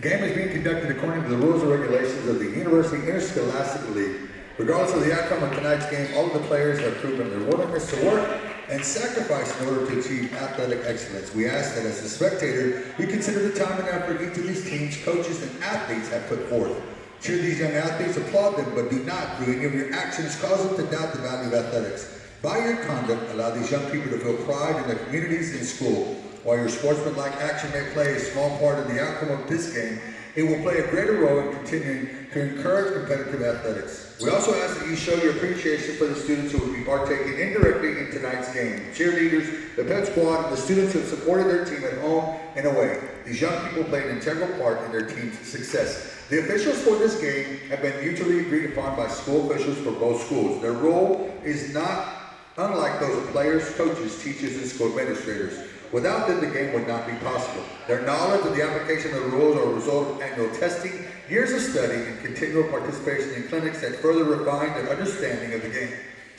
game is being conducted according to the rules and regulations of the University Interscholastic League. Regardless of the outcome of tonight's game, all of the players have proven their willingness to work and sacrifice in order to achieve athletic excellence. We ask that as a spectator, you consider the time and effort each of these teams, coaches, and athletes have put forth. Cheer these young athletes, applaud them, but do not, through any of your actions, cause them to doubt the value of athletics. By your conduct, allow these young people to feel pride in their communities and school. While your sportsmanlike action may play a small part in the outcome of this game, it will play a greater role in continuing to encourage competitive athletics. We also ask that you show your appreciation for the students who will be partaking indirectly in tonight's game. Cheerleaders, the pep squad, and the students who have supported their team at home and away. These young people play an integral part in their team's success. The officials for this game have been mutually agreed upon by school officials for both schools. Their role is not unlike those of players, coaches, teachers, and school administrators. Without them, the game would not be possible. Their knowledge of the application of the rules are a result of annual testing, years of study, and continual participation in clinics that further refine their understanding of the game.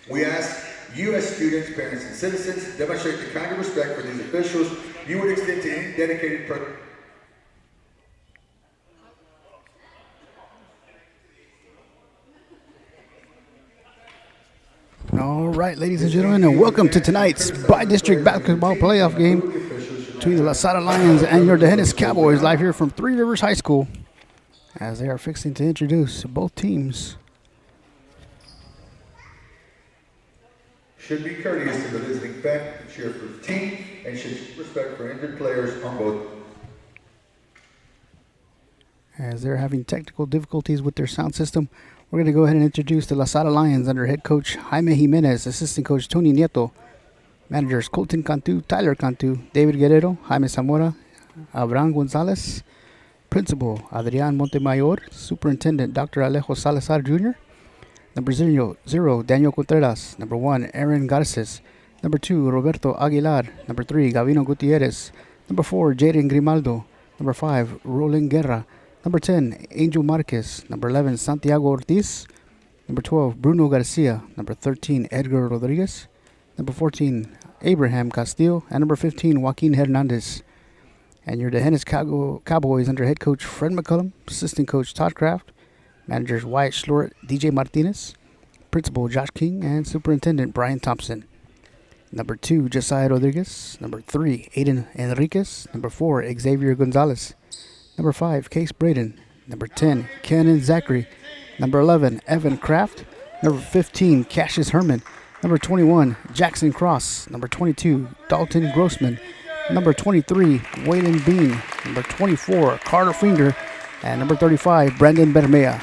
We ask you as students, parents, and citizens to demonstrate the kind of respect for these officials you would extend to any dedicated person. All right, ladies and gentlemen, and welcome to tonight's by-district basketball playoff game between the Lasara Lions and your Dehennis Cowboys, live here from Three Rivers High School, as they are fixing to introduce both teams. Should be courteous to the visiting fan, cheer for the team, and should respect for injured players on both. As they're having technical difficulties with their sound system, we're going to go ahead and introduce the Lasara Lions under head coach Jaime Jimenez, assistant coach Tony Nieto, managers Colton Cantu, Tyler Cantu, David Guerrero, Jaime Zamora, Abraham Gonzalez, principal Adrian Montemayor, superintendent Dr. Alejo Salazar Jr., number 0, Daniel Contreras, number 1, Aaron Garces, number 2, Roberto Aguilar, number 3, Gavino Gutierrez, number 4, Jaden Grimaldo, number 5, Roland Guerra, number 10, Angel Marquez. Number 11, Santiago Ortiz. Number 12, Bruno Garcia. Number 13, Edgar Rodriguez. Number 14, Abraham Castillo. And number 15, Joaquin Hernandez. And your Dehennis Cowboys under head coach Fred McCullum, assistant coach Todd Kraft, managers Wyatt Schlort, DJ Martinez, principal Josh King, and superintendent Brian Thompson. Number 2, Josiah Rodriguez. Number 3, Aiden Enriquez. Number 4, Xavier Gonzalez. Number 5, Case Braden. Number 10, Kenan Zachary. Number 11, Evan Kraft. Number 15, Cassius Herman. Number 21, Jackson Cross. Number 22, Dalton Grossman. Number 23, Waylon Bean. Number 24, Carter Finger. And number 35, Brandon Bermea.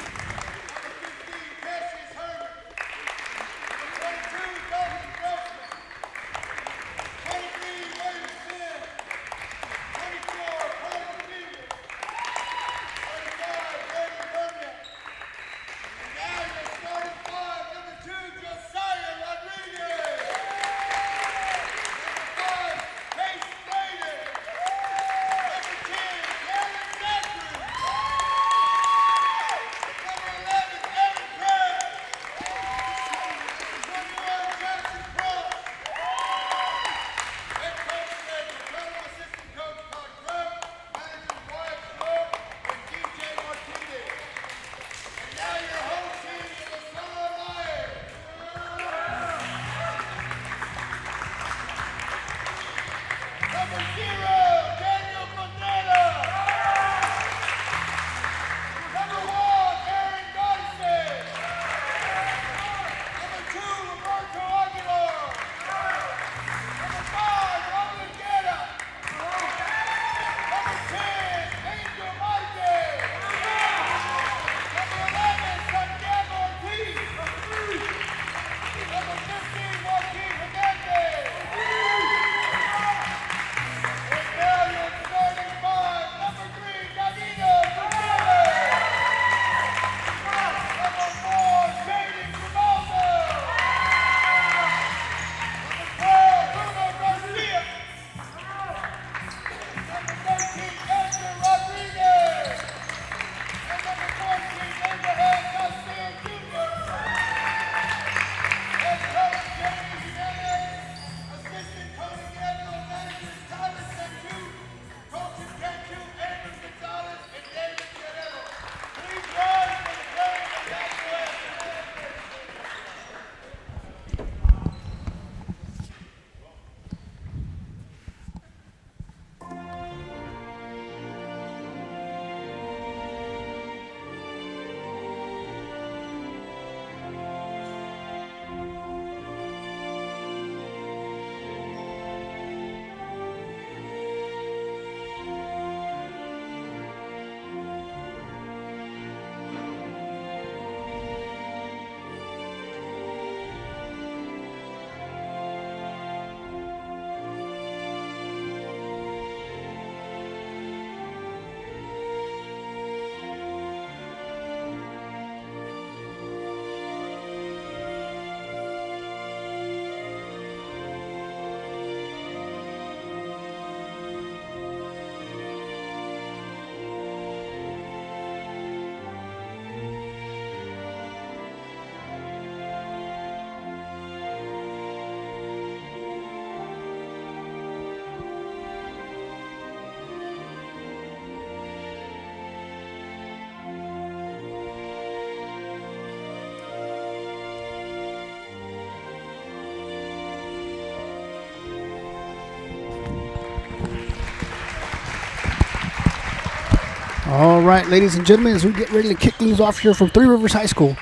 All right, ladies and gentlemen, as we get ready to kick things off here from Three Rivers High School,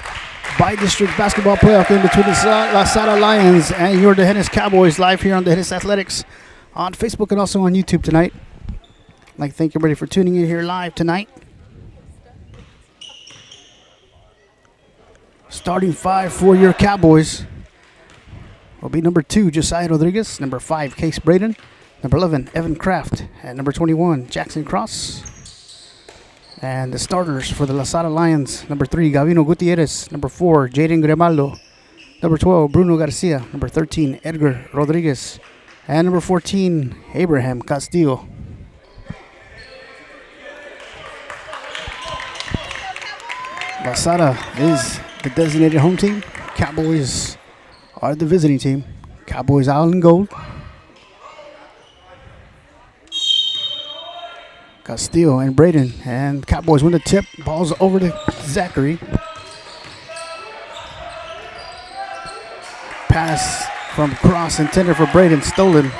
bi-district basketball playoff game between the Lasara Lions and your Dejenes Cowboys, live here on Dejenes Athletics on Facebook and also on YouTube tonight. I'd like to thank everybody for tuning in here live tonight. Starting five for your Cowboys will be number 2, Josiah Rodriguez, number 5, Case Braden, number 11, Evan Kraft, and number 21, Jackson Cross. And the starters for the Lasara Lions, number 3, Gavino Gutierrez, number 4, Jaden Grimaldo, number 12, Bruno Garcia, number 13, Edgar Rodriguez, and number 14, Abraham Castillo. Lasara is the designated home team. Cowboys are the visiting team. Cowboys out in gold. Castillo and Braden, and Cowboys win the tip. Ball's over to Zachary. Pass from Cross intended for Braden, stolen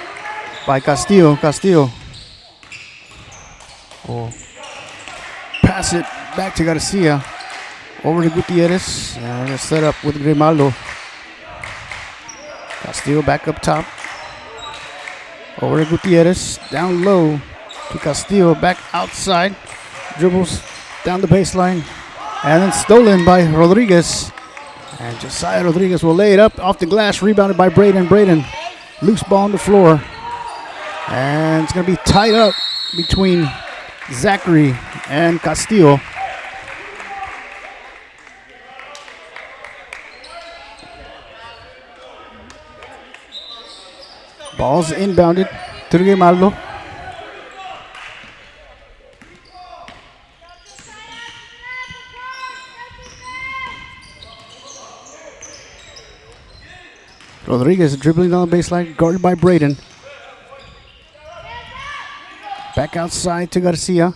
by Castillo. Castillo will pass it back to Garcia. Over to Gutierrez. And they're set up with Grimaldo. Castillo back up top. Over to Gutierrez. Down low to Castillo, back outside, dribbles down the baseline, and then stolen by Rodriguez. And Josiah Rodriguez will lay it up off the glass, rebounded by Braden. Braden, loose ball on the floor. And it's going to be tied up between Zachary and Castillo. Ball's inbounded to Grimaldo. Rodriguez dribbling down the baseline, guarded by Braden. Back outside to Garcia.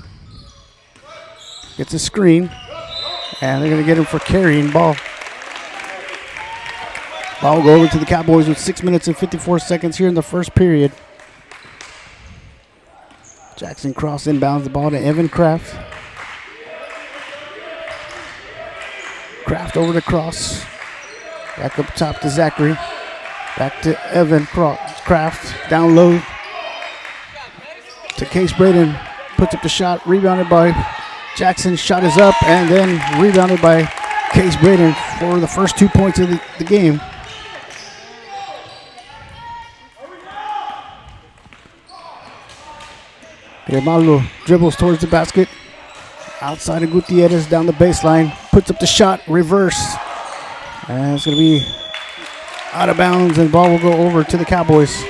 Gets a screen. And they're going to get him for carrying ball. Ball will go over to the Cowboys with 6 minutes and 54 seconds here in the first period. Jackson Cross inbounds the ball to Evan Kraft. Kraft over to Cross. Back up top to Zachary. Back to Evan Kraft. Down low to Case Braden. Puts up the shot. Rebounded by Jackson. Shot is up and then rebounded by Case Braden for the first 2 points of the game. Grimaldo dribbles towards the basket. Outside of Gutierrez down the baseline. Puts up the shot. Reverse. And it's going to be out of bounds, and the ball will go over to the Cowboys.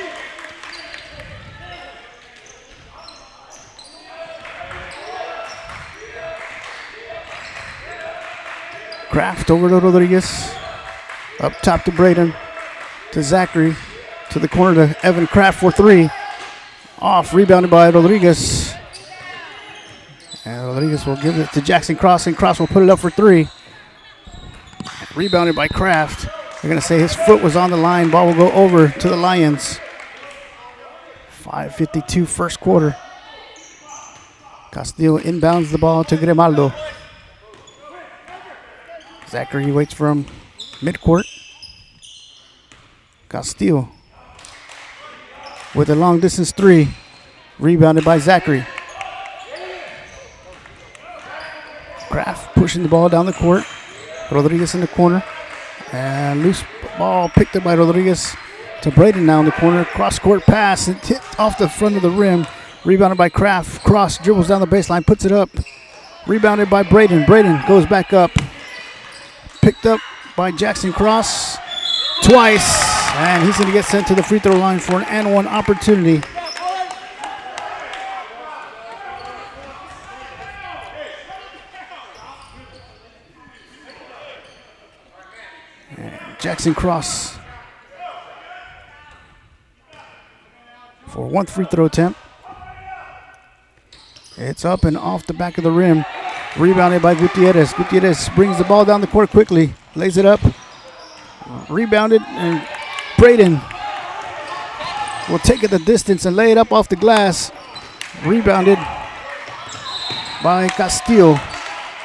Kraft over to Rodriguez. Up top to Braden. To Zachary. To the corner to Evan Kraft for 3. Off, rebounded by Rodriguez. And Rodriguez will give it to Jackson Cross, and Cross will put it up for 3. Rebounded by Kraft. They're going to say his foot was on the line. Ball will go over to the Lions. 5:52 first quarter. Castillo inbounds the ball to Grimaldo. Zachary waits from midcourt. Castillo with a long distance 3. Rebounded by Zachary. Kraft pushing the ball down the court. Rodriguez in the corner. And loose ball picked up by Rodriguez to Braden now in the corner. Cross-court pass and hit off the front of the rim. Rebounded by Kraft. Cross dribbles down the baseline, puts it up. Rebounded by Braden. Braden goes back up. Picked up by Jackson Cross twice. And he's going to get sent to the free throw line for an and one opportunity. Jackson Cross for 1 free throw attempt. It's up and off the back of the rim. Rebounded by Gutierrez. Gutierrez brings the ball down the court quickly. Lays it up. Rebounded, and Braden will take it the distance and lay it up off the glass. Rebounded by Castillo.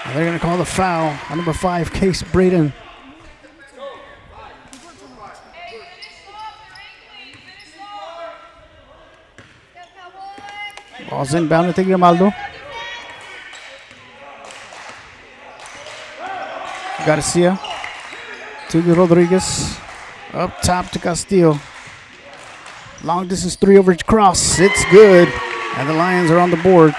And they're going to call the foul on number 5, Case Braden. Ball's inbound to Grimaldo. Garcia to Rodriguez. Up top to Castillo. Long distance 3 over cross. It's good. And the Lions are on the board.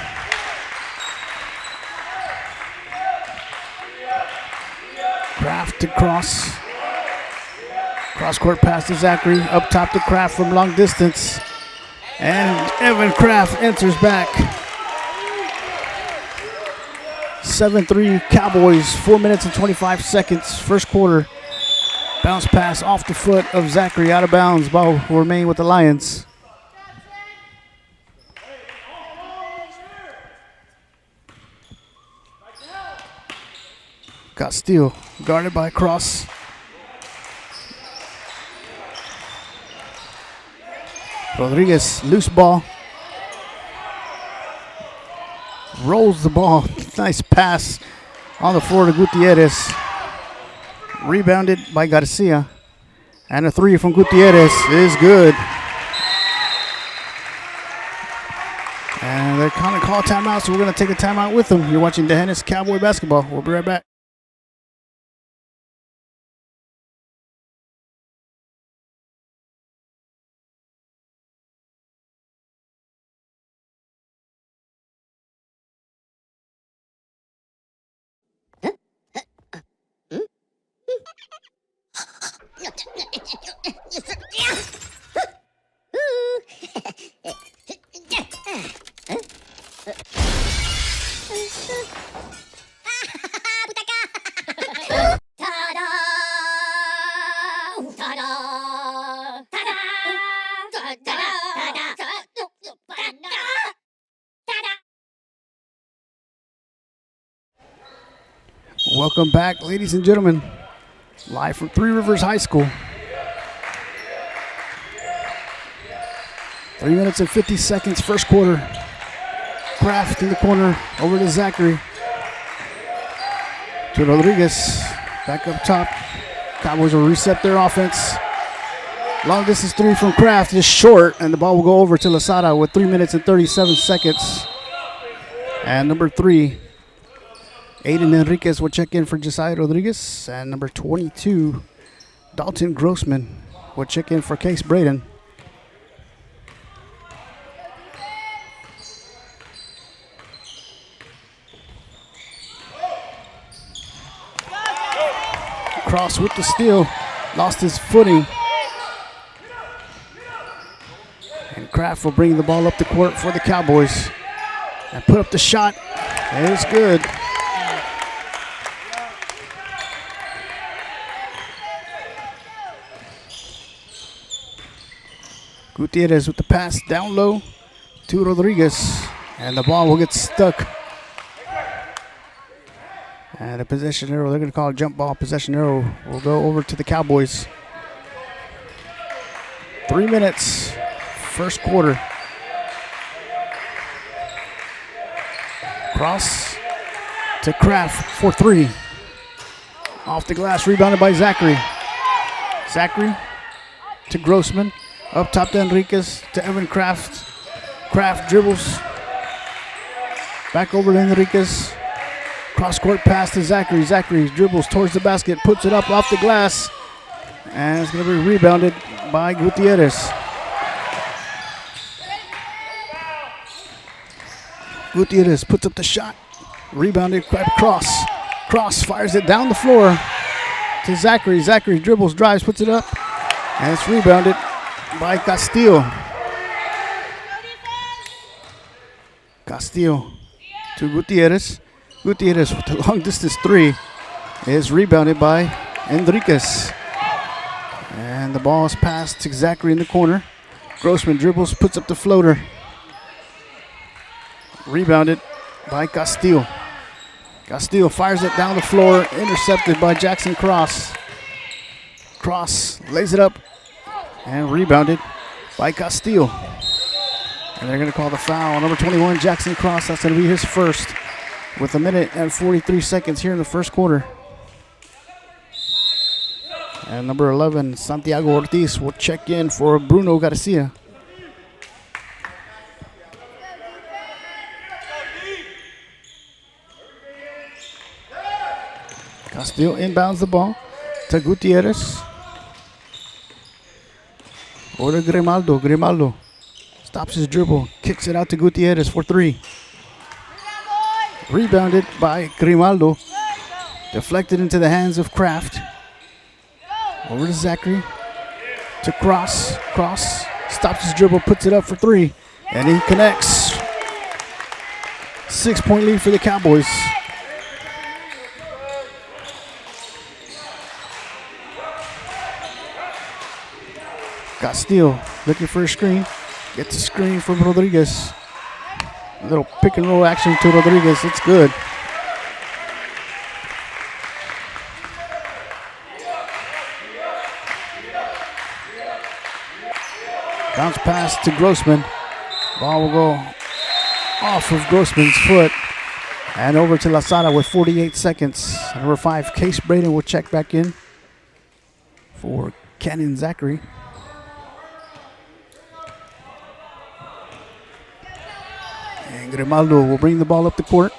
Kraft to Cross. Cross court pass to Zachary. Up top to Kraft from long distance. And Evan Kraft enters back. 7-3 Cowboys, 4 minutes and 25 seconds. First quarter. Bounce pass off the foot of Zachary, out of bounds. Ball will remain with the Lions. Castillo guarded by Cross. Rodriguez, loose ball. Rolls the ball. Nice pass on the floor to Gutierrez. Rebounded by Garcia. And a 3 from Gutierrez is good. And they're kind of call timeout, so we're going to take a timeout with them. You're watching D'Hanis Cowboy Basketball. We'll be right back. Welcome back, ladies and gentlemen. Live from Three Rivers High School. 3 minutes and 50 seconds, first quarter. Kraft in the corner, over to Zachary. To Rodriguez, back up top. Cowboys will reset their offense. Long distance 3 from Kraft is short, and the ball will go over to Lasara with 3 minutes and 37 seconds. And number 3, Aiden Enriquez will check in for Josiah Rodriguez. And number 22, Dalton Grossman will check in for Case Braden. Cross with the steal, lost his footing. And Kraft will bring the ball up the court for the Cowboys. And put up the shot, and it's good. Gutierrez with the pass down low to Rodriguez. And the ball will get stuck. And a possession arrow, they're going to call a jump ball. Possession arrow will go over to the Cowboys. 3 minutes, first quarter. Cross to Kraft for 3. Off the glass, rebounded by Zachary. Zachary to Grossman. Up top to Enriquez, to Evan Kraft. Kraft dribbles. Back over to Enriquez. Cross-court pass to Zachary. Zachary dribbles towards the basket, puts it up off the glass. And it's going to be rebounded by Gutierrez. Gutierrez puts up the shot. Rebounded by Cross. Cross fires it down the floor to Zachary. Zachary dribbles, drives, puts it up. And it's rebounded by Castillo. Castillo to Gutierrez. Gutierrez with the long distance 3 is rebounded by Enriquez. And the ball is passed to Zachary in the corner. Grossman dribbles, puts up the floater. Rebounded by Castillo. Castillo fires it down the floor, intercepted by Jackson Cross. Cross lays it up and rebounded by Castillo. And they're going to call the foul. Number 21, Jackson Cross, that's going to be his first. with 1:43 here in the first quarter. And number 11, Santiago Ortiz, will check in for Bruno Garcia. Castillo inbounds the ball to Gutierrez. Or to Grimaldo. Grimaldo stops his dribble, kicks it out to Gutierrez for 3. Rebounded by Grimaldo. Deflected into the hands of Kraft. Over to Zachary. To Cross. Cross stops his dribble, puts it up for 3. And he connects. 6-point lead for the Cowboys. Castillo looking for a screen. Gets a screen from Rodriguez. A little pick and roll action to Rodriguez. It's good. Bounce pass to Grossman. Ball will go off of Grossman's foot. And over to Lasara with 48 seconds. Number 5, Case Braden will check back in for Cannon Zachary. And Grimaldo will bring the ball up the court.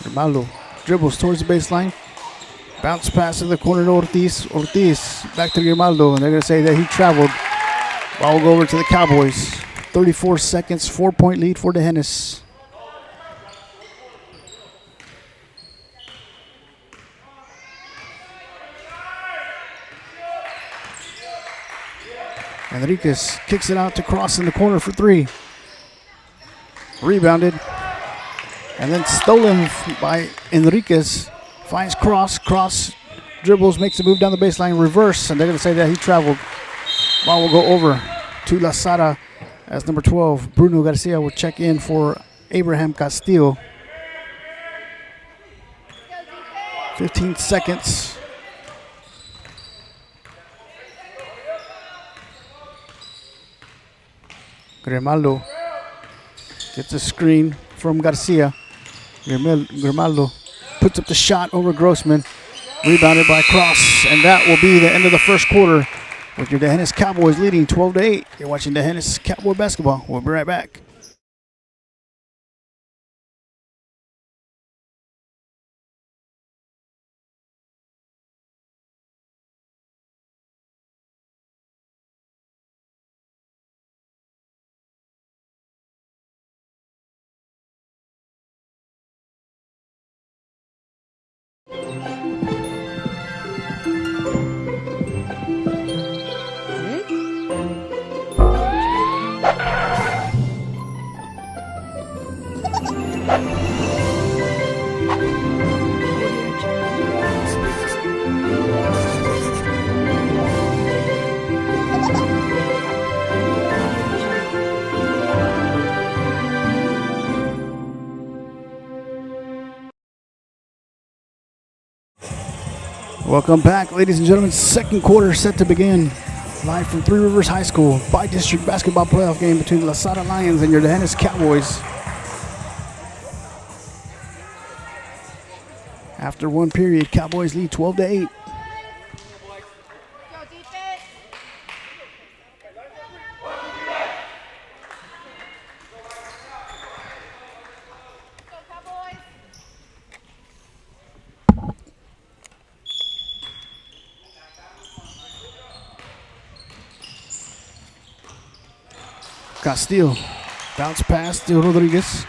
Grimaldo dribbles towards the baseline. Bounce pass to the corner to Ortiz. Ortiz back to Grimaldo, and they're going to say that he traveled. Ball will go over to the Cowboys. 34 seconds, 4-point lead for the Hennes. Enriquez kicks it out to Cross in the corner for 3. Rebounded. And then stolen by Enriquez. Finds Cross. Cross dribbles, makes a move down the baseline, reverse. And they're going to say that he traveled. Ball will go over to Lasara as number 12. Bruno Garcia will check in for Abraham Castillo. 15 seconds. Grimaldo gets a screen from Garcia. Grimaldo puts up the shot over Grossman. Rebounded by Cross. And that will be the end of the first quarter with your Hennes Cowboys leading 12-8. You're watching the Hennes Cowboy basketball. We'll be right back. Welcome back, ladies and gentlemen. Second quarter set to begin. Live from Three Rivers High School, by-district basketball playoff game between the Lasara Lions and your Hennes Cowboys. After one period, Cowboys lead 12-8. Castillo, bounce pass to Rodriguez.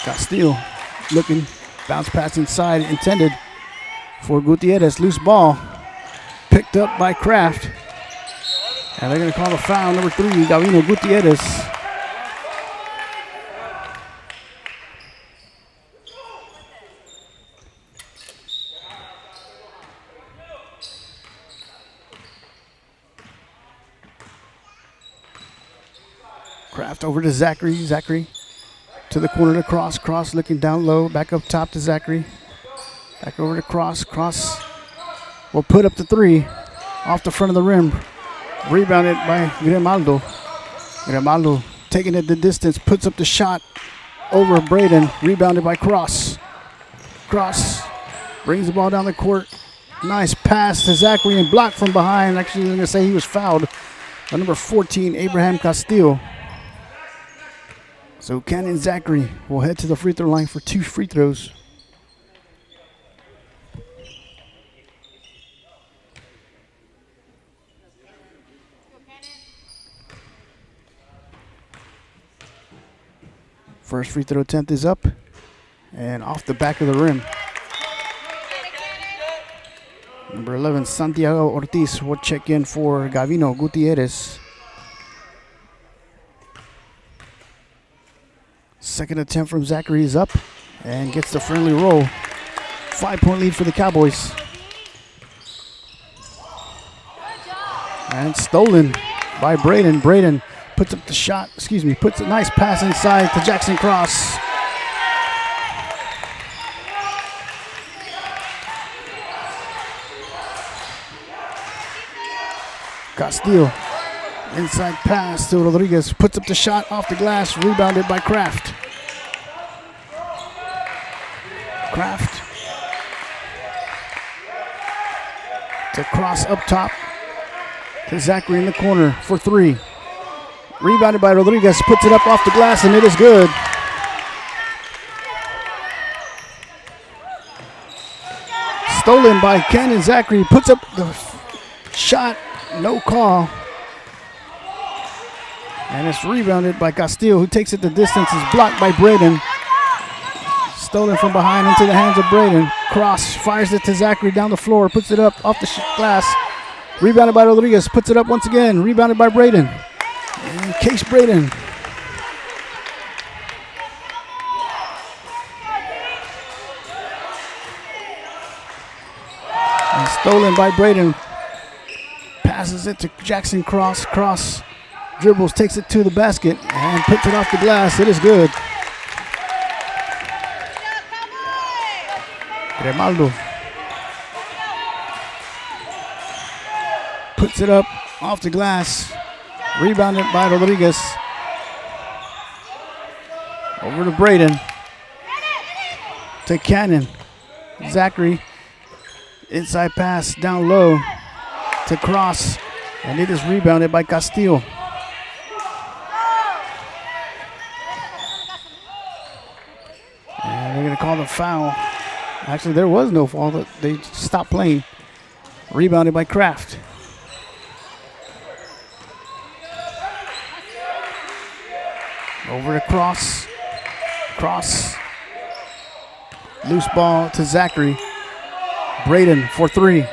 Castillo looking, bounce pass inside, intended for Gutierrez. Loose ball, picked up by Kraft. And they're going to call a foul, number 3, Gavino Gutierrez. Kraft over to Zachary. Zachary to the corner to Cross. Cross looking down low. Back up top to Zachary. Back over to Cross. Cross will put up the 3 off the front of the rim. Rebounded by Grimaldo. Grimaldo taking it the distance, puts up the shot over Braden, rebounded by Cross. Cross brings the ball down the court. Nice pass to Zachary and blocked from behind. Actually, I'm going to say he was fouled by number 14, Abraham Castillo. So Cannon Zachary will head to the free throw line for 2 free throws. First free throw attempt is up and off the back of the rim. Number 11, Santiago Ortiz will check in for Gavino Gutierrez. Second attempt from Zachary is up and gets the friendly roll. 5-point lead for the Cowboys. And stolen by Braden. Braden puts up the shot, puts a nice pass inside to Jackson Cross. Castillo, inside pass to Rodriguez, puts up the shot off the glass, rebounded by Kraft. Kraft to Cross up top to Zachary in the corner for 3. Rebounded by Rodriguez, puts it up off the glass, and it is good. Stolen by Cannon Zachary, puts up the shot, no call. And it's rebounded by Castillo, who takes it the distance, is blocked by Braden. Stolen from behind into the hands of Braden. Cross fires it to Zachary down the floor, puts it up off the glass. Rebounded by Rodriguez, puts it up once again, rebounded by Braden. And Case Braden. And stolen by Braden. Passes it to Jackson Cross. Cross dribbles, takes it to the basket, and puts it off the glass. It is good. Grimaldo puts it up off the glass. Rebounded by Rodriguez. Over to Braden. To Cannon. Zachary. Inside pass down low to Cross. And it is rebounded by Castillo. And they're going to call the foul. Actually, there was no foul. They stopped playing. Rebounded by Kraft. Over to Cross. Cross. Loose ball to Zachary. Braden for 3.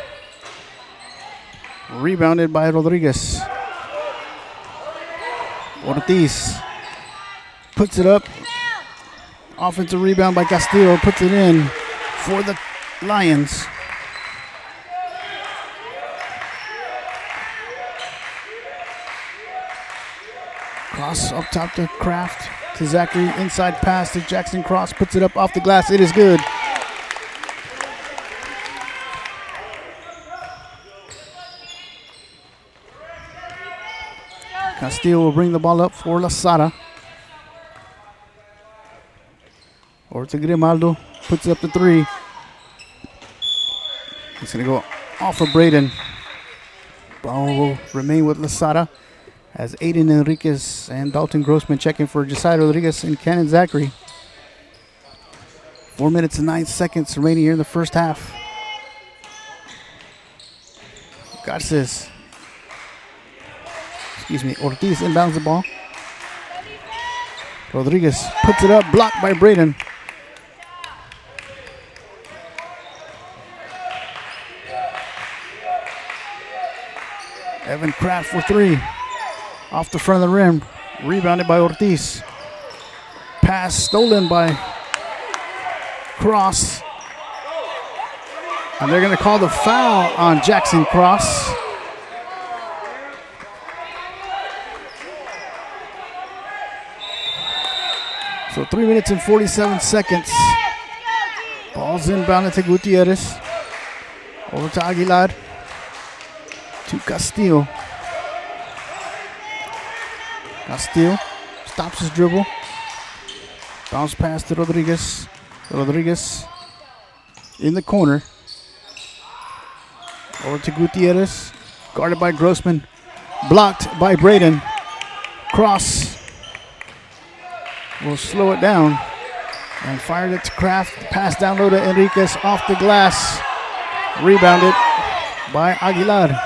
Rebounded by Rodriguez. Ortiz puts it up. Offensive rebound by Castillo. Puts it in for the Lions. Cross up top to Kraft, to Zachary, inside pass to Jackson Cross, puts it up off the glass, it is good. Castillo will bring the ball up for Lasara. Over to Grimaldo, puts it up to 3. He's going to go off of Braden. Ball will remain with Lasara as Aiden Enriquez and Dalton Grossman checking for Josiah Rodriguez and Cannon Zachary. 4 minutes and 9 seconds remaining here in the first half. Garces. Ortiz inbounds the ball. Rodriguez puts it up, blocked by Braden. Evan Kraft for 3. Off the front of the rim. Rebounded by Ortiz. Pass stolen by Cross. And they're going to call the foul on Jackson Cross. So 3 minutes and 47 seconds. Ball's inbounded to Gutierrez. Over to Aguilar. To Castillo. Castillo stops his dribble. Bounce pass to Rodriguez. Rodriguez in the corner. Over to Gutierrez. Guarded by Grossman. Blocked by Braden. Cross. Will slow it down. And fired it to Kraft. Pass down low to Enriquez off the glass. Rebounded by Aguilar.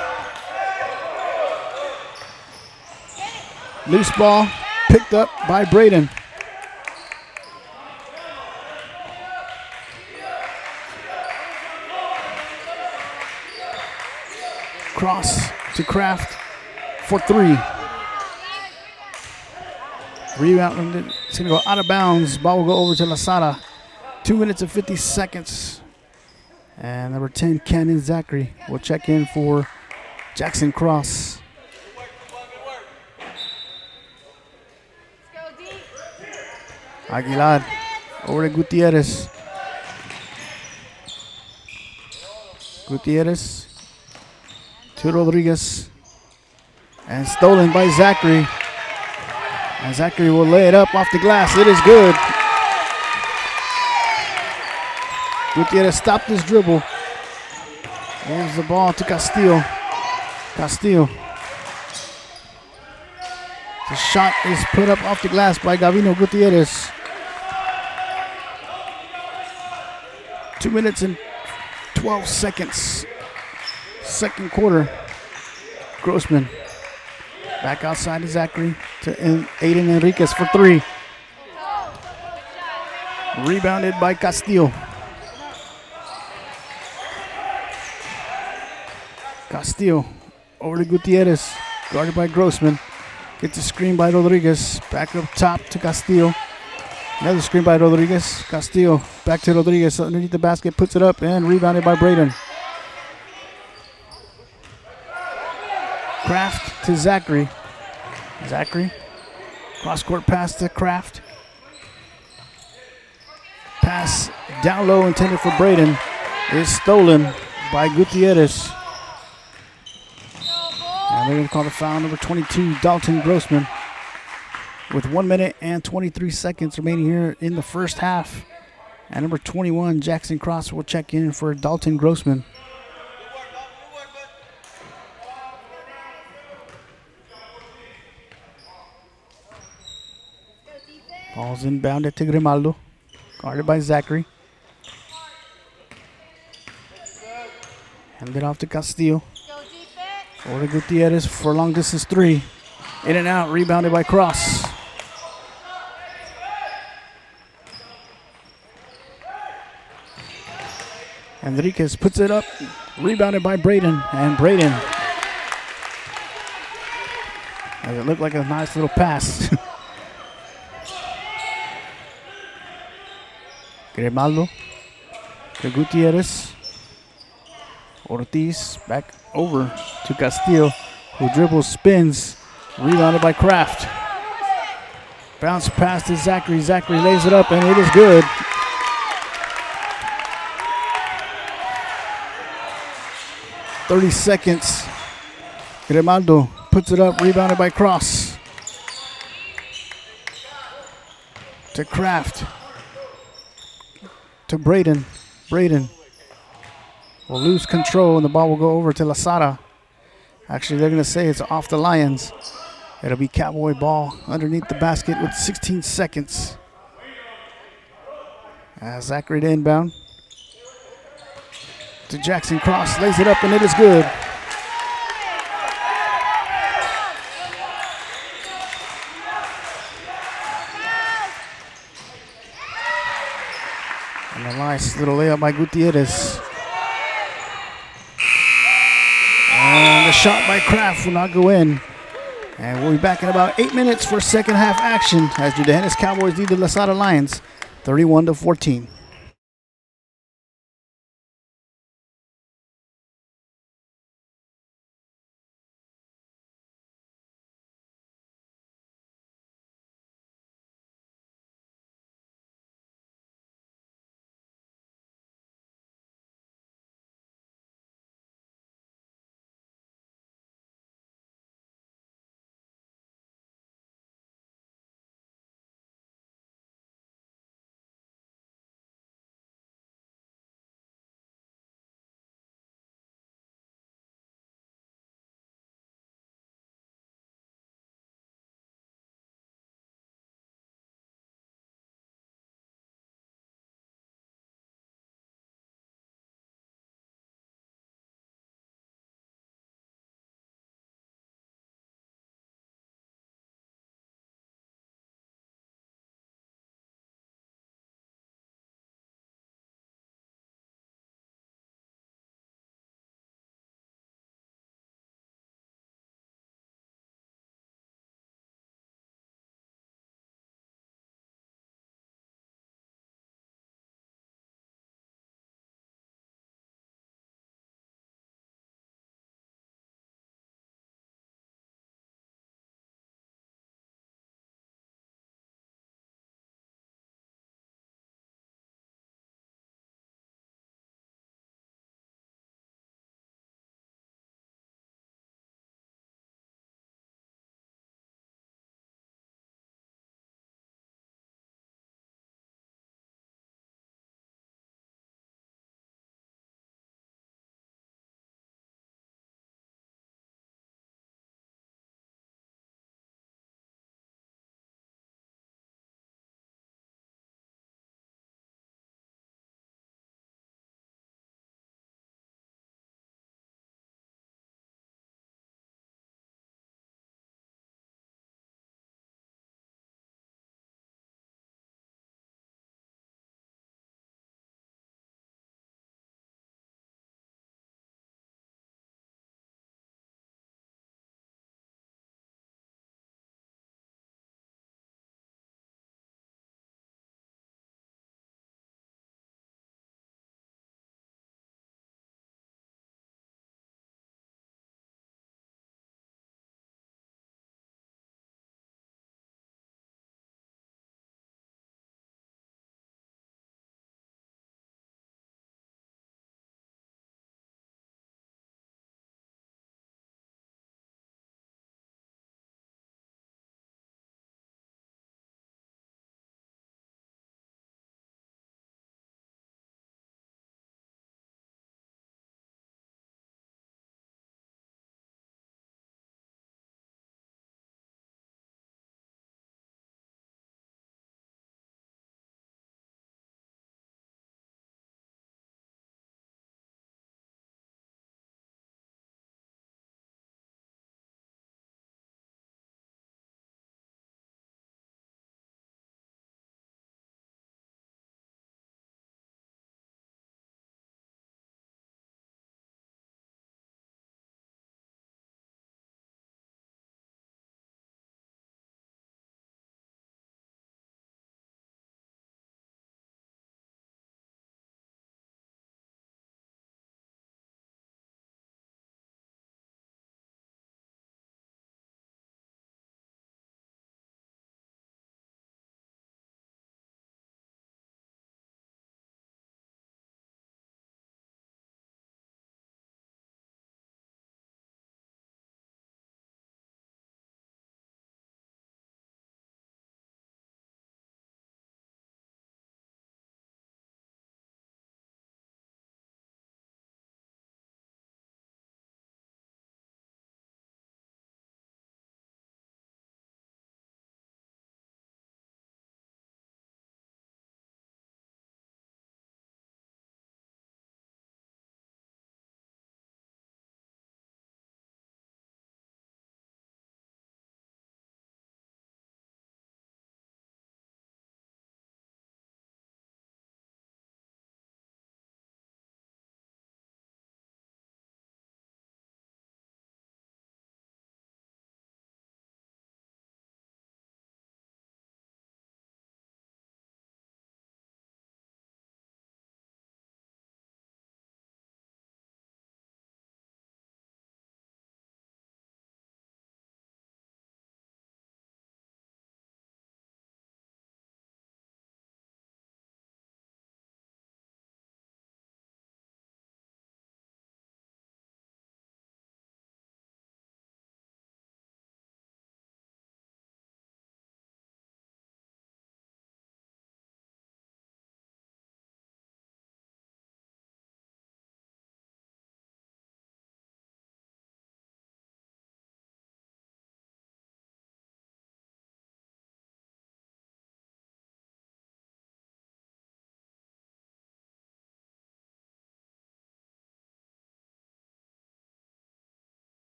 Loose ball picked up by Braden. Cross to Kraft for three. Rebound. It's going to go out of bounds. Ball will go over to Lasara. 2 minutes and 50 seconds. And number 10, Cannon Zachary, will check in for Jackson Cross. Aguilar over to Gutierrez. Gutierrez to Rodriguez. And stolen by Zachary. And Zachary will lay it up off the glass. It is good. Gutierrez stopped his dribble. Gives the ball to Castillo. Castillo. The shot is put up off the glass by Gavino Gutierrez. 2 minutes and 12 seconds. Second quarter. Grossman. Back outside to Zachary. To Aiden Enriquez for three. Rebounded by Castillo. Castillo over to Gutierrez. Guarded by Grossman. Gets a screen by Rodriguez. Back up top to Castillo. Another screen by Rodriguez. Castillo back to Rodriguez underneath the basket. Puts it up and rebounded by Braden. Kraft to Zachary. Zachary. Cross-court pass to Kraft. Pass down low intended for Braden. Is stolen by Gutierrez. And they're going to call the foul number 22, Dalton Grossman. With 1 minute and 23 seconds remaining here in the first half. And number 21, Jackson Cross, will check in for Dalton Grossman. Ball's inbounded to Grimaldo. Guarded by Zachary. Handed off to Castillo. Over to Gutierrez for long distance three. In and out, rebounded by Cross. Enriquez puts it up, rebounded by Braden. And Braden, as it looked like a nice little pass. Grimaldo to Gutierrez. Ortiz back over to Castillo, who dribbles, spins, rebounded by Kraft. Bounce pass to Zachary. Zachary lays it up, and it is good. .30 seconds. Grimaldo puts it up, rebounded by Cross. To Kraft. To Braden. Braden will lose control, and the ball will go over to Lasara. Actually, they're going to say it's off the Lions. It'll be Cowboy ball underneath the basket with 16 seconds. Zachary to inbound. To Jackson Cross, lays it up, and it is good. And a nice little layup by Gutierrez. And the shot by Kraft will not go in. And we'll be back in about 8 minutes for second half action as the Dennis Cowboys lead the Lasara Lions 31-14.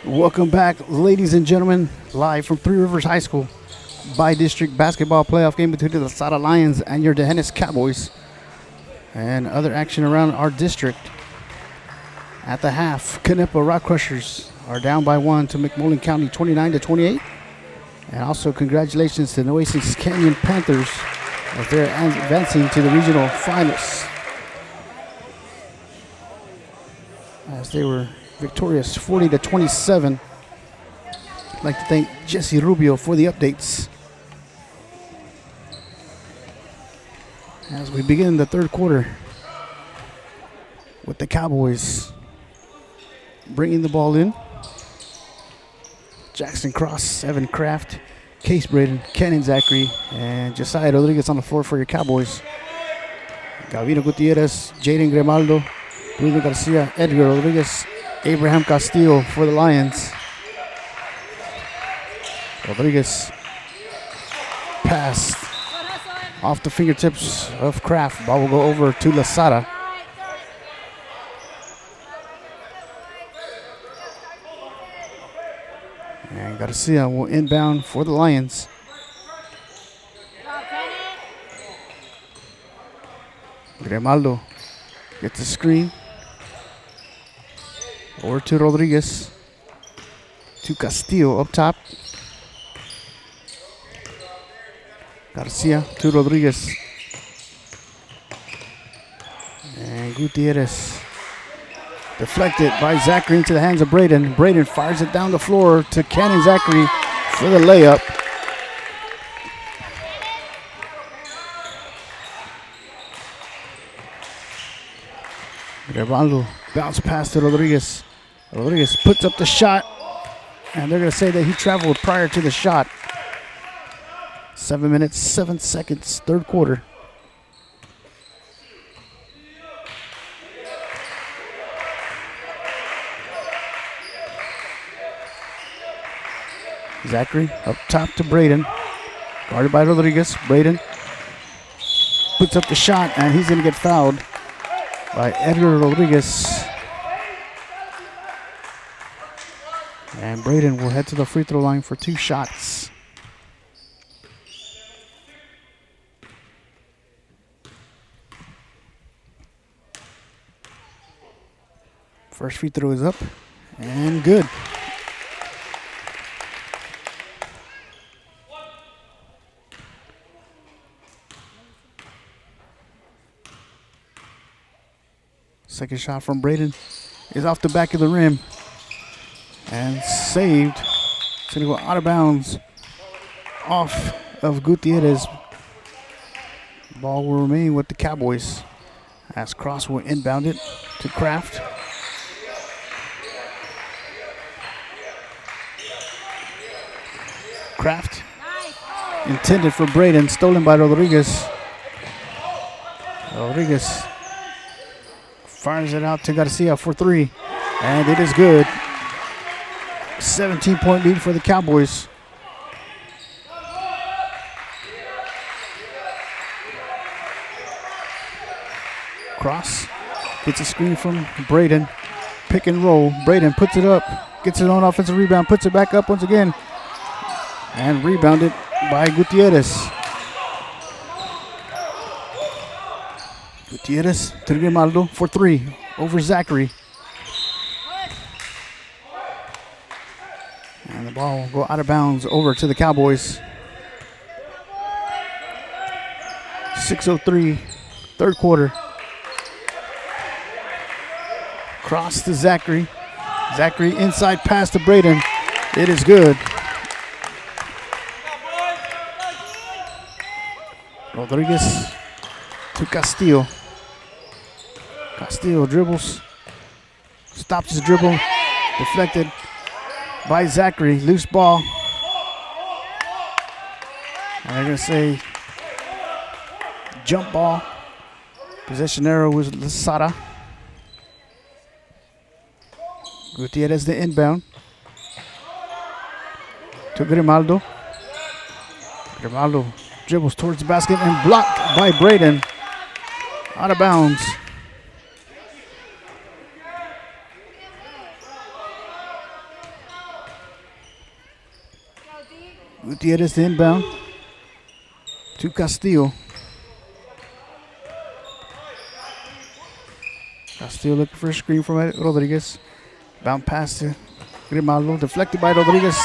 Welcome back, ladies and gentlemen, live from Three Rivers High School by-district basketball playoff game between the Lasara Lions and your Dehennis Cowboys, and other action around our district. At the half, Canepa Rock Crushers are down by 1 to McMullen County, 29-28. And also congratulations to Nueces Canyon Panthers as they're advancing to the regional finals, as they were victorious 40-27. I'd like to thank Jesse Rubio for the updates. As we begin the third quarter with the Cowboys bringing the ball in. Jackson Cross, Evan Kraft, Case Braden, Kenan Zachary, and Josiah Rodriguez on the floor for your Cowboys. Gavino Gutierrez, Jaden Grimaldo, Bruno Garcia, Edgar Rodriguez, Abraham Castillo for the Lions. Rodriguez passed off the fingertips of Kraft. Ball will go over to Lasara. And Garcia will inbound for the Lions. Grimaldo gets a screen. Over to Rodriguez. To Castillo up top. Garcia to Rodriguez. And Gutierrez deflected by Zachary into the hands of Braden. Braden fires it down the floor to Cannon Zachary for the layup. Grimaldo bounce pass to Rodriguez. Rodriguez puts up the shot, and they're going to say that he traveled prior to the shot. 7 minutes, 7 seconds, third quarter. Zachary up top to Braden. Guarded by Rodriguez. Braden puts up the shot, and he's going to get fouled by Edgar Rodriguez. And Braden will head to the free throw line for 2 shots. First free throw is up and good. Second shot from Braden is off the back of the rim and saved. It's going to go out of bounds off of Gutierrez. Ball will remain with the Cowboys as Cross will inbound it to Kraft. Kraft intended for Braden, stolen by Rodriguez. Rodriguez fires it out to Garcia for 3, and it is good. 17-point lead for the Cowboys. Cross gets a screen from Braden. Pick and roll. Braden puts it up, gets it on offensive rebound, puts it back up once again, and rebounded by Gutierrez. Gutierrez to Grimaldo for 3 over Zachary. And the ball will go out of bounds over to the Cowboys. 6:03, third quarter. Cross to Zachary. Zachary inside pass to Braden. It is good. Rodriguez to Castillo. Castillo dribbles. Stops his dribble. Deflected by Zachary. Loose ball. And they're going to say jump ball. Possession arrow was Lasara. Gutierrez the inbound. To Grimaldo. Grimaldo dribbles towards the basket and blocked by Braden. Out of bounds. Gutierrez to inbound. To Castillo. Castillo looking for a screen from Rodriguez. Bound pass to Grimaldo. Deflected by Rodriguez.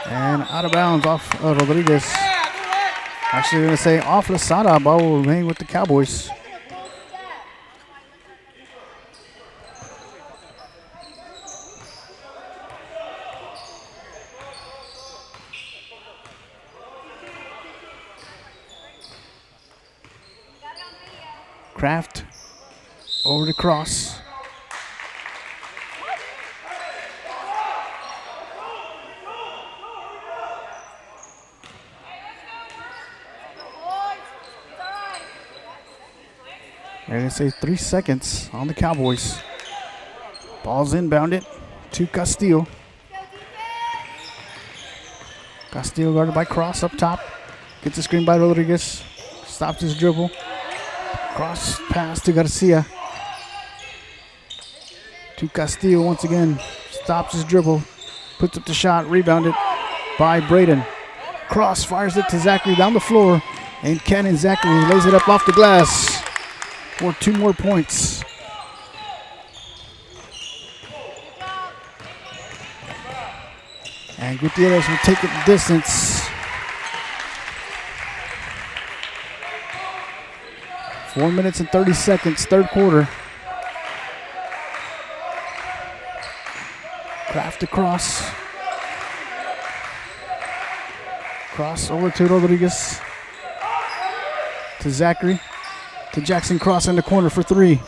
And out of bounds off Rodriguez. Actually, going to say off Lasara. Ball will remain with the Cowboys. Kraft over the cross. They're going to say 3 seconds on the Cowboys. Ball's inbounded to Castillo. Castillo guarded by Cross up top. Gets a screen by Rodriguez. Stops his dribble. Cross pass to Garcia. To Castillo once again. Stops his dribble. Puts up the shot. Rebounded by Braden. Cross fires it to Zachary down the floor. And Cannon Zachary lays it up off the glass for 2 more points. And Gutierrez will take it the distance. 4 minutes and 30 seconds, third quarter. Kraft across. Cross over to Rodriguez. To Zachary. To Jackson Cross in the corner for 3.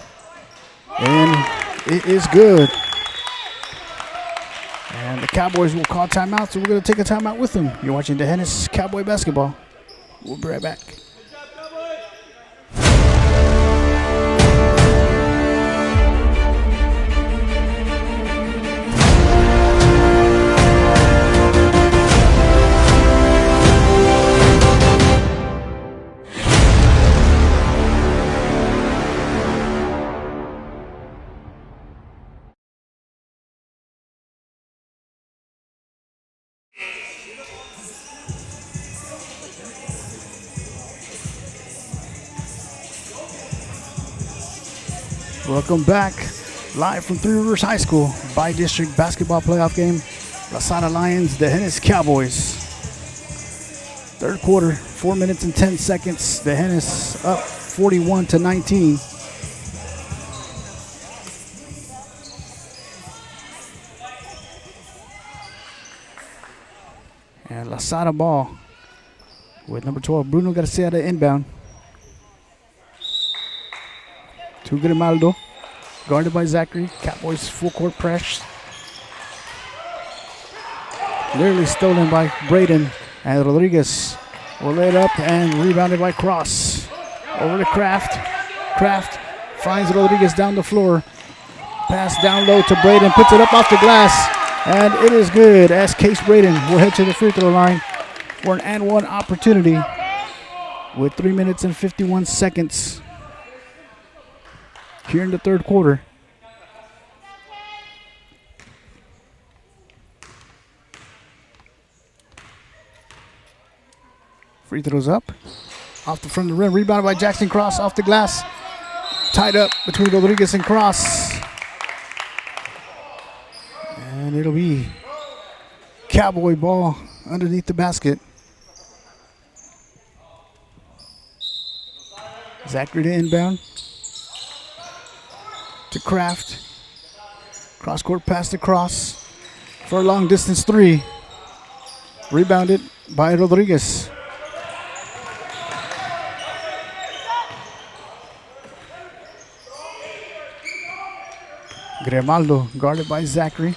And it is good. And the Cowboys will call timeout, so we're going to take a timeout with them. You're watching the Hennis Cowboy basketball. We'll be right back. Welcome back, live from Three Rivers High School, by-district basketball playoff game. Lasara Lions, the Hennis Cowboys. Third quarter, 4 minutes and 10 seconds. The Hennis up 41-19. And Lasara ball with number 12, Bruno Garcia to inbound. To Grimaldo, guarded by Zachary. Cowboys full court press. Nearly stolen by Braden. And Rodriguez will lay it up and rebounded by Cross. Over to Kraft. Kraft finds Rodriguez down the floor. Pass down low to Braden. Puts it up off the glass. And it is good as Case Braden will head to the free throw line for an and one opportunity with 3 minutes and 51 seconds. Here in the third quarter. Free throws up. Off the front of the rim. Rebounded by Jackson Cross off the glass. Tied up between Rodriguez and Cross. And it'll be Cowboy ball underneath the basket. Zachary to inbound. To Kraft. Cross court pass to Cross for a long distance 3. Rebounded by Rodriguez. Grimaldo guarded by Zachary.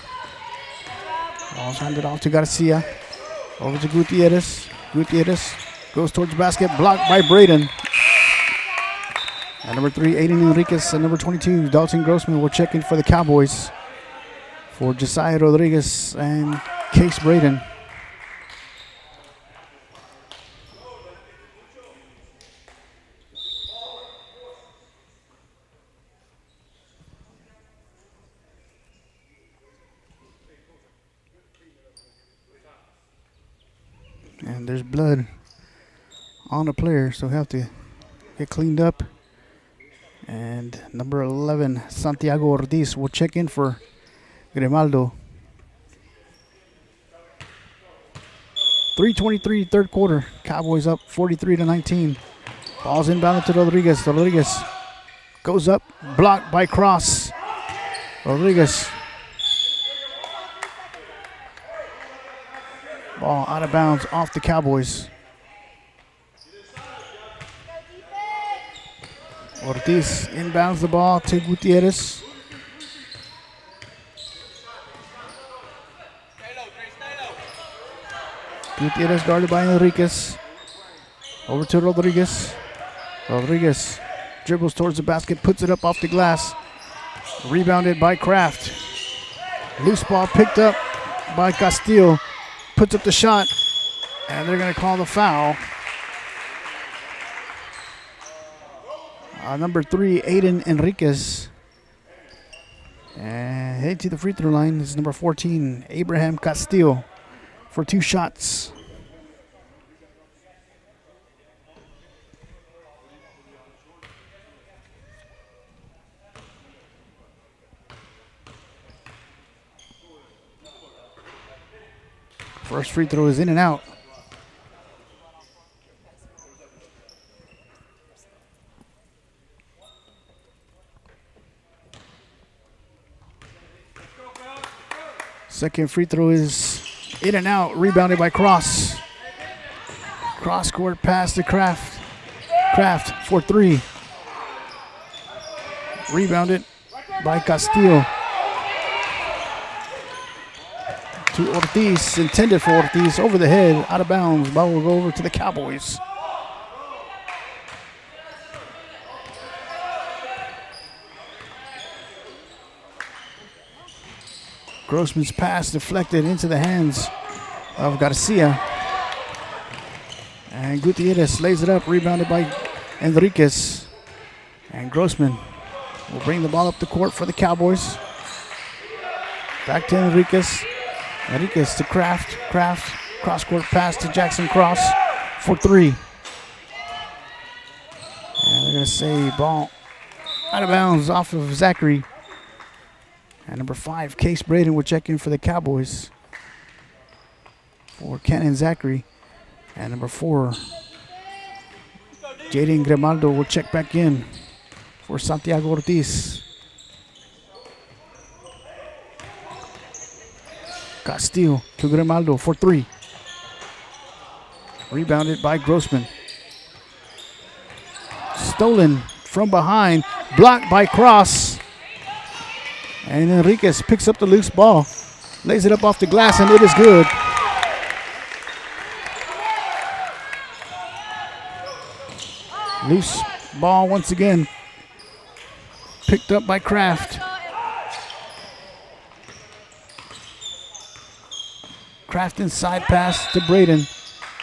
Ball's handed off to Garcia. Over to Gutierrez. Gutierrez goes towards the basket, blocked by Braden. And number 3, Aiden Enriquez, and number 22, Dalton Grossman will check in for the Cowboys for Josiah Rodriguez and Case Braden. And there's blood on the player, so he'll have to get cleaned up. And number 11, Santiago Ortiz, will check in for Grimaldo. 3:23 third quarter. Cowboys up 43-19. Ball's inbounded to Rodriguez. Rodriguez goes up, blocked by Cross. Rodriguez. Ball out of bounds off the Cowboys. Ortiz inbounds the ball to Gutierrez. Gutierrez guarded by Enriquez. Over to Rodriguez. Rodriguez dribbles towards the basket, puts it up off the glass. Rebounded by Kraft. Loose ball picked up by Castillo. Puts up the shot, and they're going to call the foul. Number 3, Aiden Enriquez. And heading to the free throw line is number 14, Abraham Castillo, for 2 shots. First free throw is in and out. Second free throw is in and out, rebounded by Cross. Cross court pass to Kraft. Kraft for 3. Rebounded by Castillo. To Ortiz, intended for Ortiz, over the head, out of bounds. Ball will go over to the Cowboys. Grossman's pass deflected into the hands of Garcia. And Gutierrez lays it up, rebounded by Enriquez. And Grossman will bring the ball up the court for the Cowboys. Back to Enriquez. Enriquez to Kraft. Kraft, cross-court pass to Jackson Cross for 3. And they're going to say ball out of bounds off of Zachary. And number 5, Case Braden will check in for the Cowboys for Ken and Zachary. And number 4, Jaden Grimaldo will check back in for Santiago Ortiz. Castillo to Grimaldo for 3. Rebounded by Grossman. Stolen from behind, blocked by Cross. And Enriquez picks up the loose ball, lays it up off the glass, and it is good. Loose ball once again, picked up by Kraft. Kraft inside pass to Braden.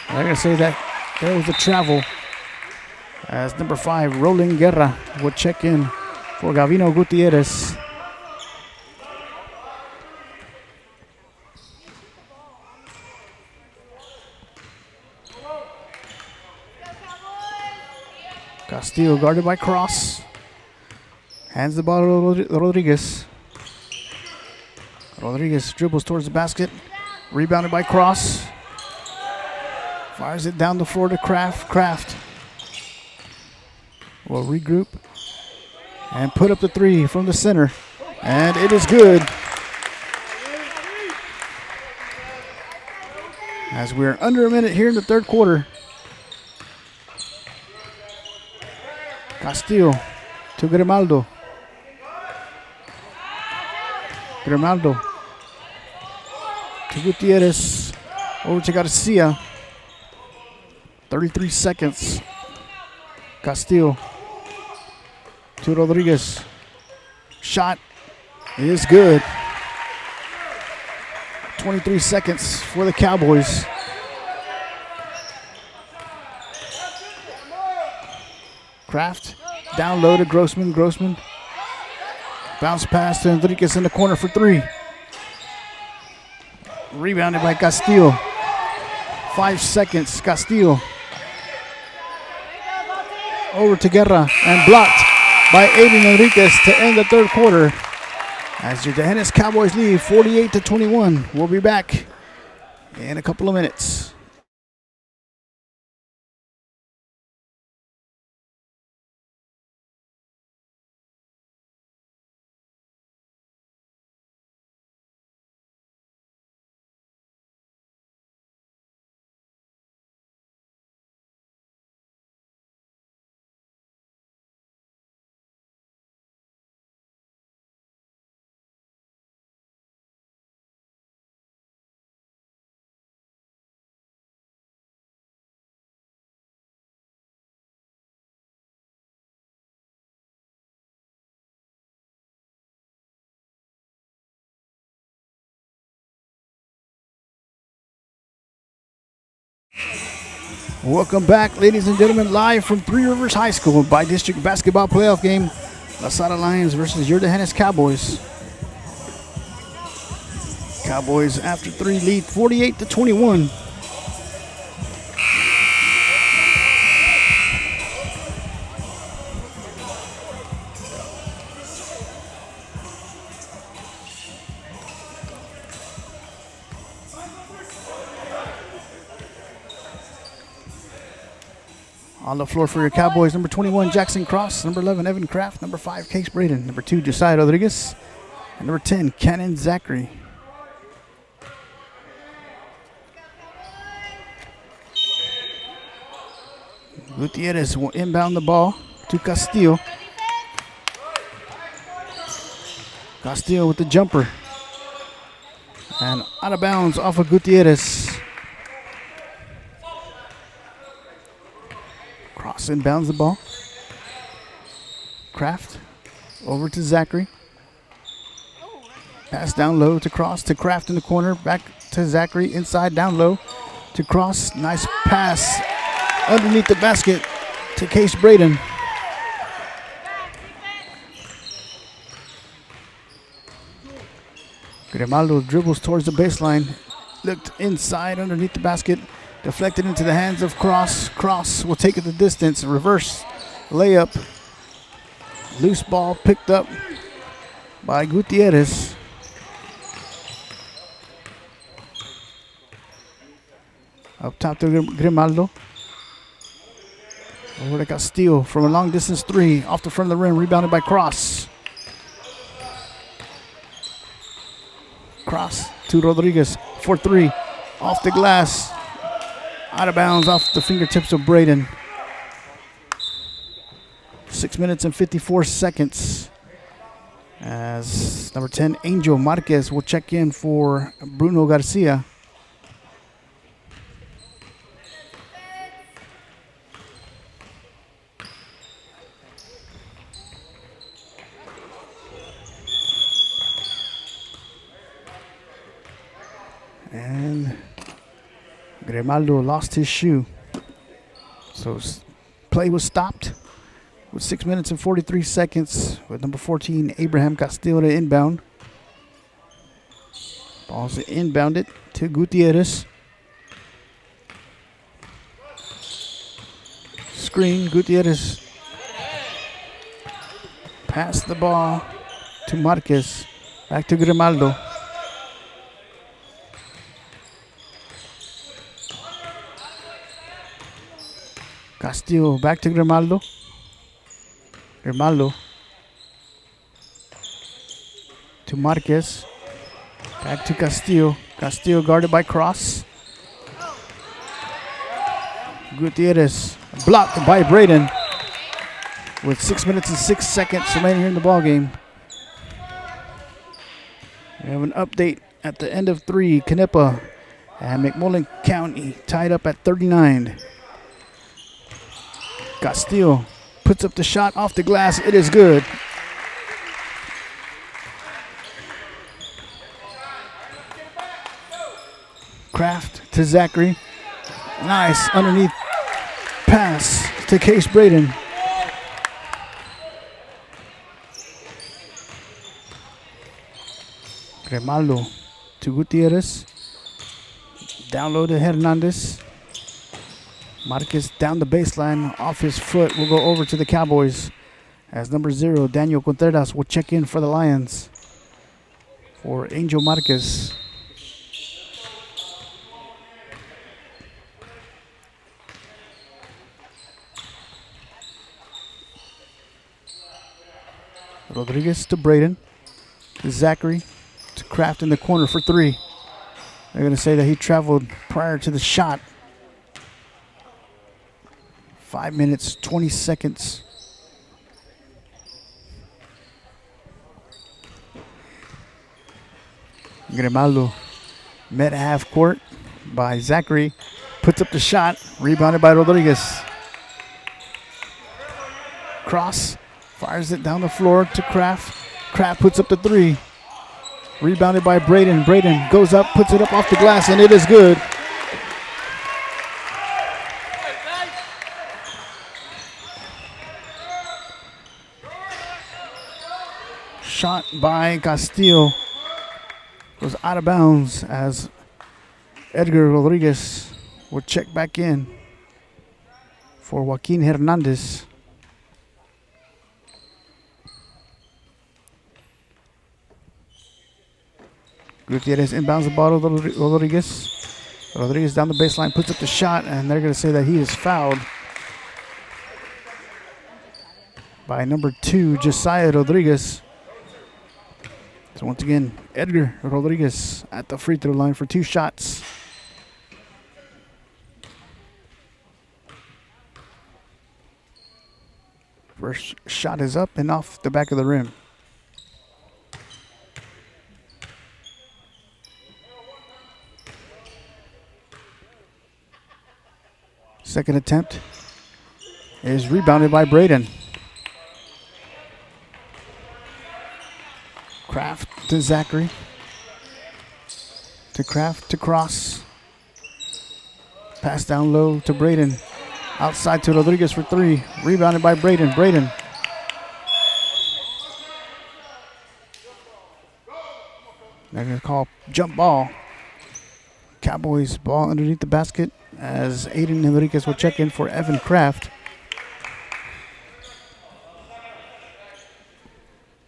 I'm going to say that there was a travel as number 5, Roland Guerra, will check in for Gavino Gutierrez. Castillo guarded by Cross. Hands the ball to Rodriguez. Rodriguez dribbles towards the basket. Rebounded by Cross. Fires it down the floor to Kraft. Kraft will regroup and put up the 3 from the center. And it is good. As we're under a minute here in the third quarter. Castillo to Grimaldo. Grimaldo to Gutierrez. Over to Garcia. 33 seconds. Castillo to Rodriguez. Shot is good. 23 seconds for the Cowboys. Kraft down low to Grossman. Grossman bounce pass to Enriquez in the corner for 3. Rebounded by Castillo. 5 seconds. Castillo. Over to Guerra and blocked by Aiden Enriquez to end the third quarter. As your Tejanes Cowboys lead 48-21. We'll be back in a couple of minutes. Welcome back, ladies and gentlemen, live from Three Rivers High School by district basketball playoff game. Lasara Lions versus your Tejanes Cowboys. Cowboys after 3 lead 48-21. On the floor for your Cowboys, number 21, Jackson Cross. Number 11, Evan Kraft. Number 5, Case Braden. Number 2, Josiah Rodriguez. And number 10, Cannon Zachary. Gutierrez will inbound the ball to Castillo. Castillo with the jumper. And out of bounds off of Gutierrez. Cross inbounds the ball. Kraft over to Zachary. Pass down low to Cross to Kraft in the corner. Back to Zachary inside down low to Cross. Nice pass underneath the basket to Case Braden. Grimaldo dribbles towards the baseline. Looked inside underneath the basket. Deflected into the hands of Cross. Cross will take it the distance. Reverse layup. Loose ball picked up by Gutierrez. Up top to Grimaldo. Over to Castillo from a long distance 3. Off the front of the rim. Rebounded by Cross. Cross to Rodriguez for 3. Off the glass. Out of bounds off the fingertips of Braden. 6 minutes and 54 seconds. As number 10, Angel Marquez will check in for Bruno Garcia. And Grimaldo lost his shoe. So play was stopped with 6 minutes and 43 seconds with number 14, Abraham Castillo to inbound. Ball's inbounded to Gutierrez. Screen, Gutierrez. Pass the ball to Marquez. Back to Grimaldo. Castillo back to Grimaldo. Grimaldo to Marquez. Back to Castillo. Castillo guarded by Cross. Gutierrez blocked by Braden with 6 minutes and 6 seconds remaining in the ball game. We have an update at the end of 3. Canepa and McMullen County tied up at 39. Castillo puts up the shot off the glass. It is good. Kraft to Zachary. Nice underneath pass to Case Braden. Grimaldo to Gutierrez. Down low to Hernandez. Marquez down the baseline, off his foot, will go over to the Cowboys. As number 0, Daniel Contreras will check in for the Lions. For Angel Marquez. Rodriguez to Braden. To Zachary. To Kraft in the corner for 3. They're going to say that he traveled prior to the shot. 5 minutes, 20 seconds. Grimaldo met half court by Zachary. Puts up the shot. Rebounded by Rodriguez. Cross. Fires it down the floor to Kraft. Kraft puts up the 3. Rebounded by Braden. Braden goes up, puts it up off the glass, and it is good. Shot by Castillo goes out of bounds as Edgar Rodriguez will check back in for Joaquin Hernandez. Gutierrez inbounds the ball to Rodriguez. Rodriguez down the baseline, puts up the shot, and they're going to say that he is fouled by number 2, Josiah Rodriguez. So once again, Edgar Rodriguez at the free throw line for 2 shots. First shot is up and off the back of the rim. Second attempt is rebounded by Braden. Kraft to Zachary. To Kraft to Cross. Pass down low to Braden. Outside to Rodriguez for 3. Rebounded by Braden. Braden. They're going to call jump ball. Cowboys ball underneath the basket as Aiden Enriquez will check in for Evan Kraft.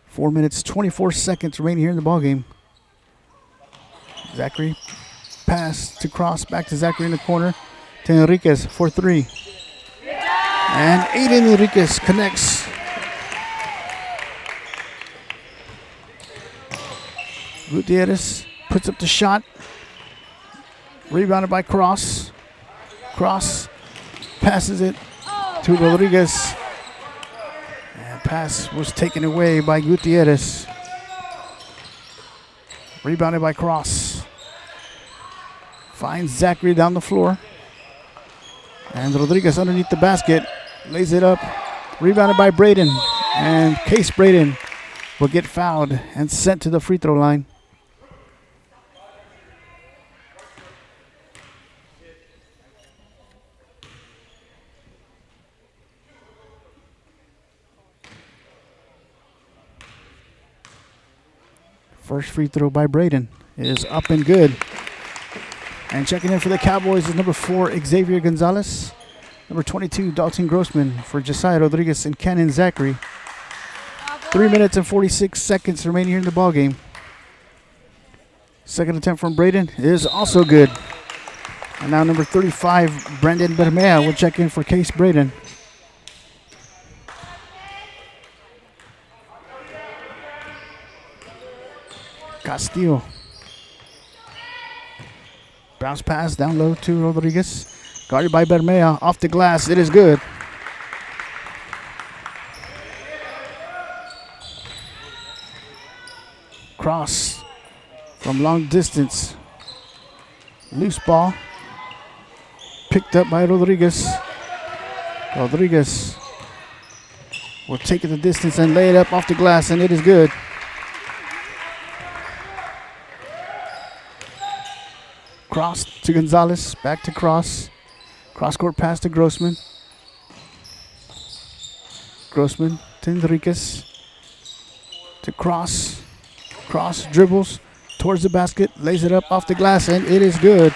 4 minutes, 24 seconds remaining here in the ballgame. Zachary pass to Cross, back to Zachary in the corner. To Enriquez for 3. And Aiden Enriquez connects. Gutierrez puts up the shot. Rebounded by Cross. Cross passes it to Rodriguez. And pass was taken away by Gutierrez. Rebounded by Cross. Finds Zachary down the floor. And Rodriguez underneath the basket. Lays it up. Rebounded by Braden. And Case Braden will get fouled and sent to the free throw line. First free throw by Braden is up and good. And checking in for the Cowboys is number 4, Xavier Gonzalez. Number 22, Dalton Grossman for Josiah Rodriguez and Cannon Zachary. 3 minutes and 46 seconds remaining here in the ballgame. Second attempt from Braden is also good. And now number 35, Brandon Bermea will check in for Case Braden. Castillo. Bounce pass down low to Rodriguez. Guarded by Bermea. Off the glass. It is good. Cross from long distance. Loose ball. Picked up by Rodriguez. Rodriguez will take it the distance and lay it up off the glass, and it is good. Cross to Gonzalez, back to Cross. Cross-court pass to Grossman. Grossman to Enriquez. To Cross. Cross dribbles towards the basket, lays it up off the glass, and it is good.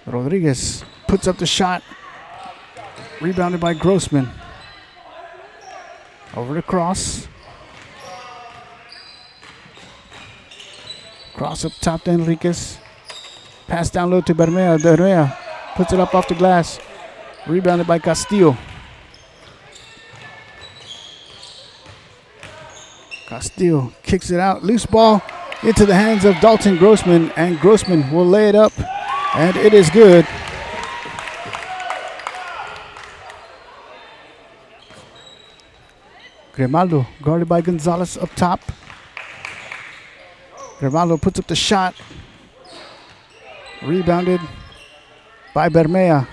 Rodriguez puts up the shot. Rebounded by Grossman. Over the cross. Cross up top to Enriquez. Pass down low to Bermea. Bermea puts it up off the glass. Rebounded by Castillo. Castillo kicks it out. Loose ball into the hands of Dalton Grossman. And Grossman will lay it up. And it is good. Grimaldo guarded by Gonzalez up top. Grimaldo puts up the shot. Rebounded by Bermea.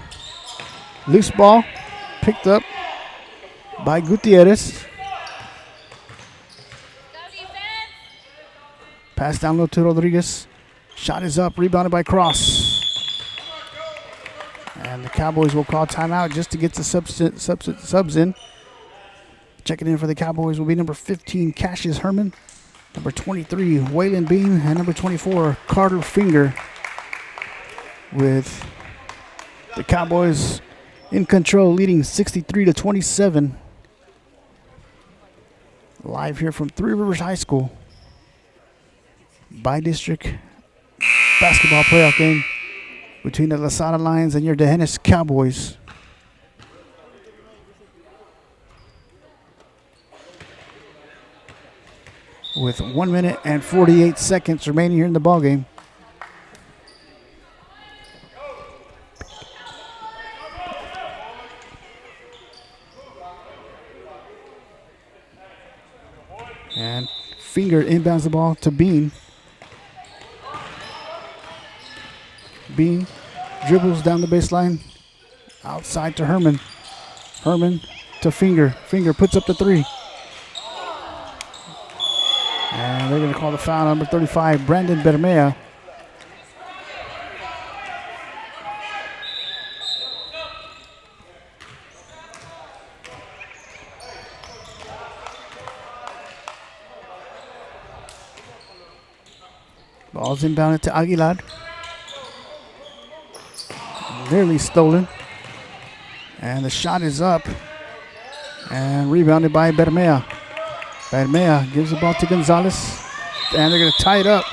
Loose ball picked up by Gutierrez. Pass down low to Rodriguez. Shot is up, rebounded by Cross. And the Cowboys will call timeout just to get the subs in. Checking in for the Cowboys will be number 15, Cassius Herman. Number 23, Waylon Bean. And number 24, Carter Finger. With the Cowboys in control, leading 63-27. Live here from Three Rivers High School. By-district basketball playoff game between the Lasara Lions and your D'Hanis Cowboys. With 1 minute and 48 seconds remaining here in the ballgame. And Finger inbounds the ball to Bean. Bean dribbles down the baseline. Outside to Herman. Herman to Finger. Finger puts up the three. And they're going to call the foul, number 35, Brandon Bermea. Ball's inbounded to Aguilar. Nearly stolen. And the shot is up. And rebounded by Bermea. Bermea gives the ball to Gonzalez. And they're going to tie it up.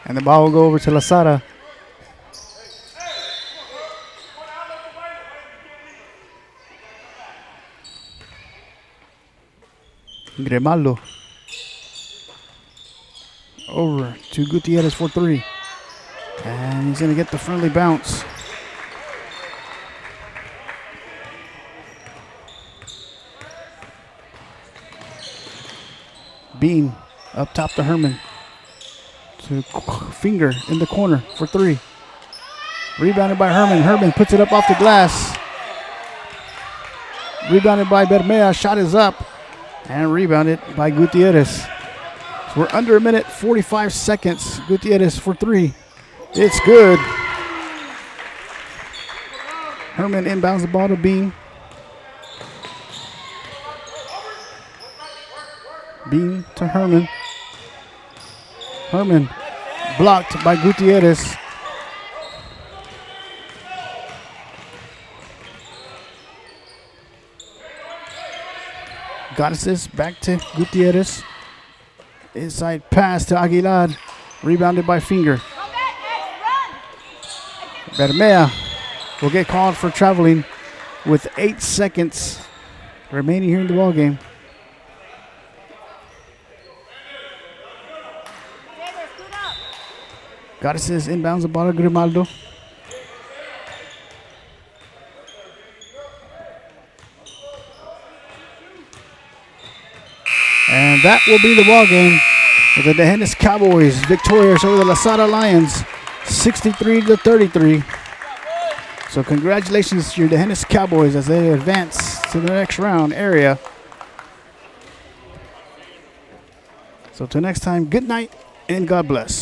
And the ball will go over to Lasara. Grimaldo. Over to Gutierrez for three. And he's going to get the friendly bounce. Bean up top to Herman. To Finger in the corner for three. Rebounded by Herman. Herman puts it up off the glass. Rebounded by Bermea. Shot is up. And rebounded by Gutierrez. So we're under a minute, 45 seconds. Gutierrez for three. It's good. Herman inbounds the ball to Bean. Bean to Herman. Herman blocked by Gutierrez. Goddesses back to Gutierrez. Inside pass to Aguilar. Rebounded by Finger. Bermea will get called for traveling with 8 seconds remaining here in the ball game. Goddesses inbounds the ball to Grimaldo. And that will be the ball game with the D'Hanis Cowboys victorious over the Lasara Lions, 63-33. So congratulations to your D'Hanis Cowboys as they advance to the next round area. So till next time, good night and God bless.